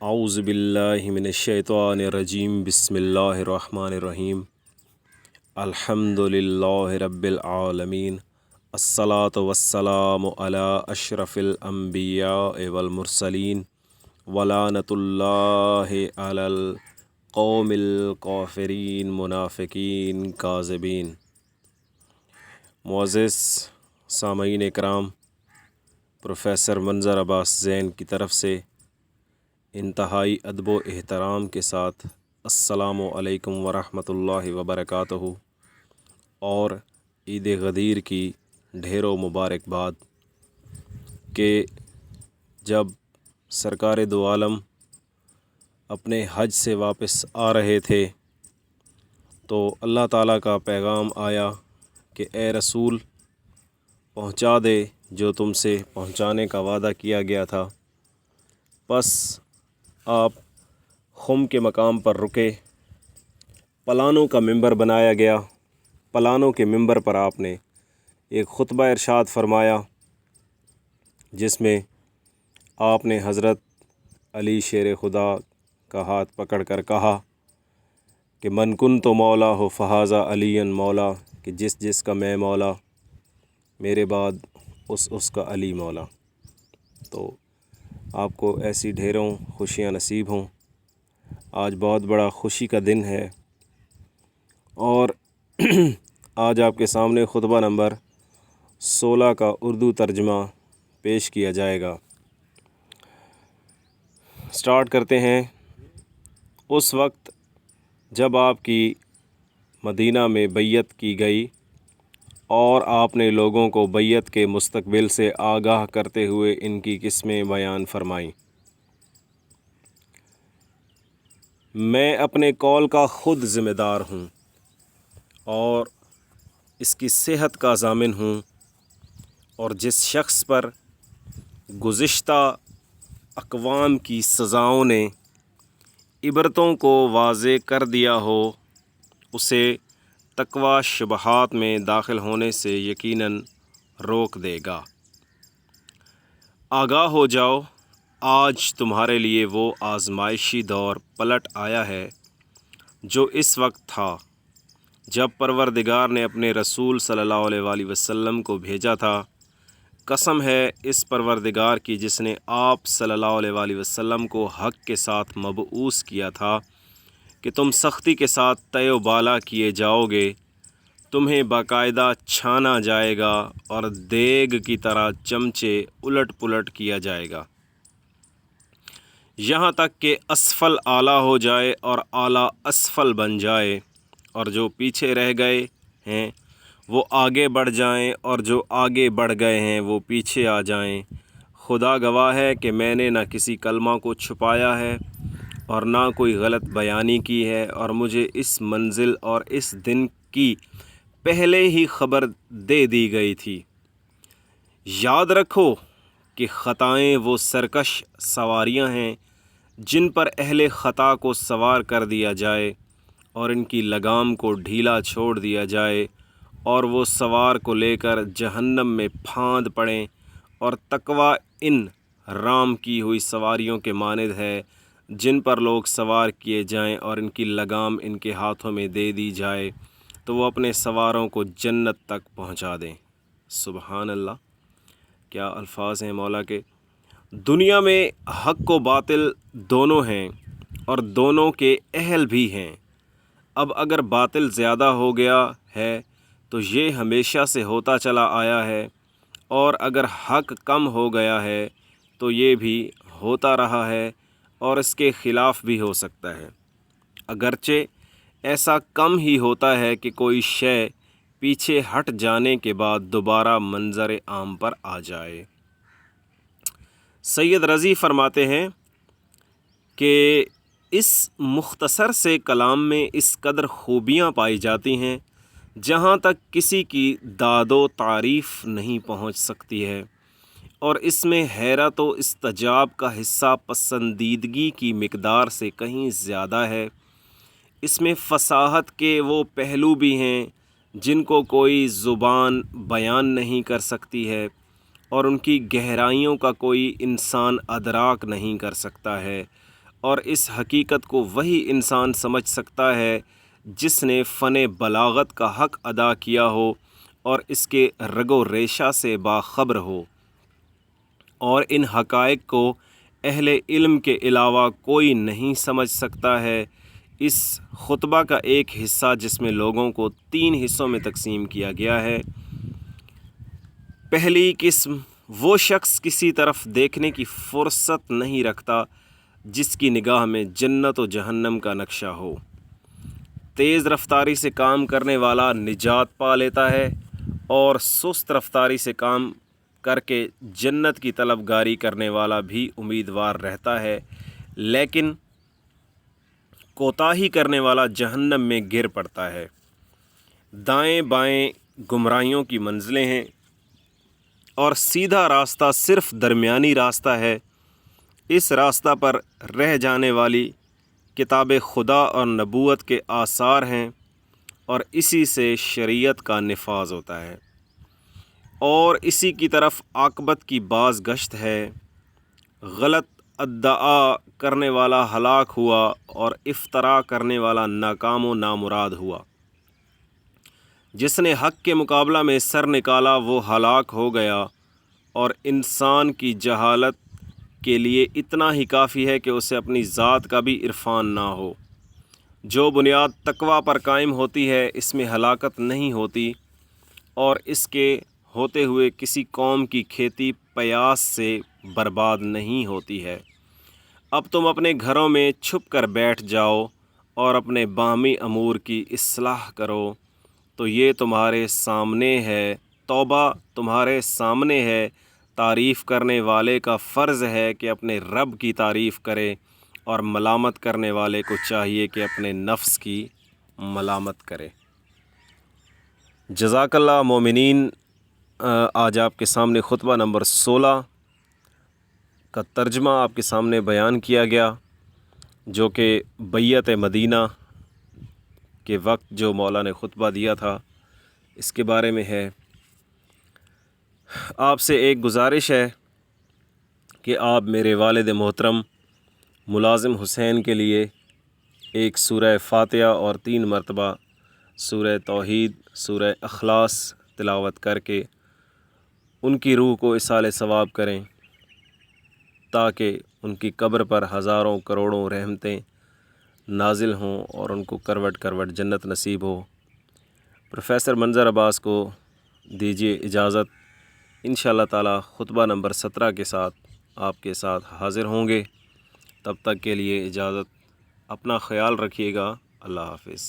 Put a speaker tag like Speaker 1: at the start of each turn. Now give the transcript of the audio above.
Speaker 1: اعوذ باللہ من الشیطان الرجیم بسم اللہ الرحمن الرحیم الحمد للہ رب العالمین الصلاۃ والسلام علی اشرف الانبیاء والمرسلین ولعنۃ اللہ علی القوم الکافرین منافقین کاذبین۔ معزز سامعین اکرام، پروفیسر منظر عباس زین کی طرف سے انتہائی ادب و احترام کے ساتھ السلام علیکم ورحمۃ اللہ وبرکاتہ اور عید غدیر کی ڈھیروں مبارکباد کہ جب سرکار دو عالم اپنے حج سے واپس آ رہے تھے تو اللہ تعالیٰ کا پیغام آیا کہ اے رسول پہنچا دے جو تم سے پہنچانے کا وعدہ کیا گیا تھا۔ پس آپ خم کے مقام پر رکے، پلانوں کا ممبر بنایا گیا۔ پلانوں کے ممبر پر آپ نے ایک خطبہ ارشاد فرمایا جس میں آپ نے حضرت علی شیر خدا کا ہاتھ پکڑ کر کہا کہ من کن تو مولا ہو فہذا علی مولا، کہ جس جس کا میں مولا میرے بعد اس کا علی مولا۔ تو آپ کو ایسی ڈھیروں خوشیاں نصیب ہوں۔ آج بہت بڑا خوشی کا دن ہے اور آج آپ کے سامنے خطبہ نمبر 16 کا اردو ترجمہ پیش کیا جائے گا۔ سٹارٹ کرتے ہیں۔ اس وقت جب آپ کی مدینہ میں بیعت کی گئی اور آپ نے لوگوں کو بیعت کے مستقبل سے آگاہ کرتے ہوئے ان کی قسمیں بیان فرمائیں۔ میں اپنے قول کا خود ذمہ دار ہوں اور اس کی صحت کا ضامن ہوں، اور جس شخص پر گزشتہ اقوام کی سزاؤں نے عبرتوں کو واضح کر دیا ہو اسے تقوی شبہات میں داخل ہونے سے یقیناً روک دے گا۔ آگاہ ہو جاؤ، آج تمہارے لیے وہ آزمائشی دور پلٹ آیا ہے جو اس وقت تھا جب پروردگار نے اپنے رسول صلی اللہ علیہ وآلہ وسلم کو بھیجا تھا۔ قسم ہے اس پروردگار کی جس نے آپ صلی اللہ علیہ وآلہ وسلم کو حق کے ساتھ مبعوث کیا تھا کہ تم سختی کے ساتھ طے و بالا کیے جاؤ گے، تمہیں باقاعدہ چھانا جائے گا اور دیگ کی طرح چمچے الٹ پلٹ کیا جائے گا، یہاں تک کہ اسفل اعلیٰ ہو جائے اور اعلیٰ اسفل بن جائے، اور جو پیچھے رہ گئے ہیں وہ آگے بڑھ جائیں اور جو آگے بڑھ گئے ہیں وہ پیچھے آ جائیں۔ خدا گواہ ہے کہ میں نے نہ کسی کلمہ کو چھپایا ہے اور نہ کوئی غلط بیانی کی ہے، اور مجھے اس منزل اور اس دن کی پہلے ہی خبر دے دی گئی تھی۔ یاد رکھو کہ خطائیں وہ سرکش سواریاں ہیں جن پر اہل خطا کو سوار کر دیا جائے اور ان کی لگام کو ڈھیلا چھوڑ دیا جائے اور وہ سوار کو لے کر جہنم میں پھاند پڑیں، اور تقوی ان رام کی ہوئی سواریوں کے مانند ہے جن پر لوگ سوار کیے جائیں اور ان کی لگام ان کے ہاتھوں میں دے دی جائے تو وہ اپنے سواروں کو جنت تک پہنچا دیں۔ سبحان اللہ، کیا الفاظ ہیں مولا کے۔ دنیا میں حق و باطل دونوں ہیں اور دونوں کے اہل بھی ہیں۔ اب اگر باطل زیادہ ہو گیا ہے تو یہ ہمیشہ سے ہوتا چلا آیا ہے، اور اگر حق کم ہو گیا ہے تو یہ بھی ہوتا رہا ہے اور اس کے خلاف بھی ہو سکتا ہے، اگرچہ ایسا کم ہی ہوتا ہے کہ کوئی شے پیچھے ہٹ جانے کے بعد دوبارہ منظر عام پر آ جائے۔ سید رضی فرماتے ہیں کہ اس مختصر سے کلام میں اس قدر خوبیاں پائی جاتی ہیں جہاں تک کسی کی داد و تعریف نہیں پہنچ سکتی ہے، اور اس میں حیرت و استعجاب کا حصہ پسندیدگی کی مقدار سے کہیں زیادہ ہے۔ اس میں فصاحت کے وہ پہلو بھی ہیں جن کو کوئی زبان بیان نہیں کر سکتی ہے، اور ان کی گہرائیوں کا کوئی انسان ادراک نہیں کر سکتا ہے، اور اس حقیقت کو وہی انسان سمجھ سکتا ہے جس نے فن بلاغت کا حق ادا کیا ہو اور اس کے رگ و ریشہ سے باخبر ہو، اور ان حقائق کو اہل علم کے علاوہ کوئی نہیں سمجھ سکتا ہے۔ اس خطبہ کا ایک حصہ جس میں لوگوں کو 3 حصوں میں تقسیم کیا گیا ہے۔ پہلی قسم، وہ شخص کسی طرف دیکھنے کی فرصت نہیں رکھتا جس کی نگاہ میں جنت و جہنم کا نقشہ ہو۔ تیز رفتاری سے کام کرنے والا نجات پا لیتا ہے اور سست رفتاری سے کام کر کے جنت کی طلبگاری کرنے والا بھی امیدوار رہتا ہے، لیکن کوتاہی کرنے والا جہنم میں گر پڑتا ہے۔ دائیں بائیں گمراہیوں کی منزلیں ہیں اور سیدھا راستہ صرف درمیانی راستہ ہے۔ اس راستہ پر رہ جانے والی کتاب خدا اور نبوت کے آثار ہیں اور اسی سے شریعت کا نفاذ ہوتا ہے، اور اسی کی طرف عاقبت کی باز گشت ہے۔ غلط ادعا کرنے والا ہلاک ہوا اور افترا کرنے والا ناکام و نامراد ہوا۔ جس نے حق کے مقابلہ میں سر نکالا وہ ہلاک ہو گیا، اور انسان کی جہالت کے لیے اتنا ہی کافی ہے کہ اسے اپنی ذات کا بھی عرفان نہ ہو۔ جو بنیاد تقویٰ پر قائم ہوتی ہے اس میں ہلاکت نہیں ہوتی، اور اس کے ہوتے ہوئے کسی قوم کی کھیتی پیاس سے برباد نہیں ہوتی ہے۔ اب تم اپنے گھروں میں چھپ کر بیٹھ جاؤ اور اپنے باہمی امور کی اصلاح کرو، تو یہ تمہارے سامنے ہے، توبہ تمہارے سامنے ہے۔ تعریف کرنے والے کا فرض ہے کہ اپنے رب کی تعریف کرے، اور ملامت کرنے والے کو چاہیے کہ اپنے نفس کی ملامت کرے۔ جزاک اللہ مومنین۔ آج آپ کے سامنے خطبہ نمبر 16 کا ترجمہ آپ کے سامنے بیان کیا گیا، جو کہ بیعت مدینہ کے وقت جو مولا نے خطبہ دیا تھا اس کے بارے میں ہے۔ آپ سے ایک گزارش ہے کہ آپ میرے والد محترم ملازم حسین کے لیے ایک سورہ فاتحہ اور 3 مرتبہ سورہ توحید، سورہ اخلاص تلاوت کر کے ان کی روح کو اصال ثواب کریں، تاکہ ان کی قبر پر ہزاروں کروڑوں رحمتیں نازل ہوں اور ان کو کروٹ کروٹ جنت نصیب ہو۔ پروفیسر منظر عباس کو دیجیے اجازت۔ انشاءاللہ تعالی خطبہ نمبر 17 کے ساتھ آپ کے ساتھ حاضر ہوں گے۔ تب تک کے لیے اجازت، اپنا خیال رکھیے گا۔ اللہ حافظ۔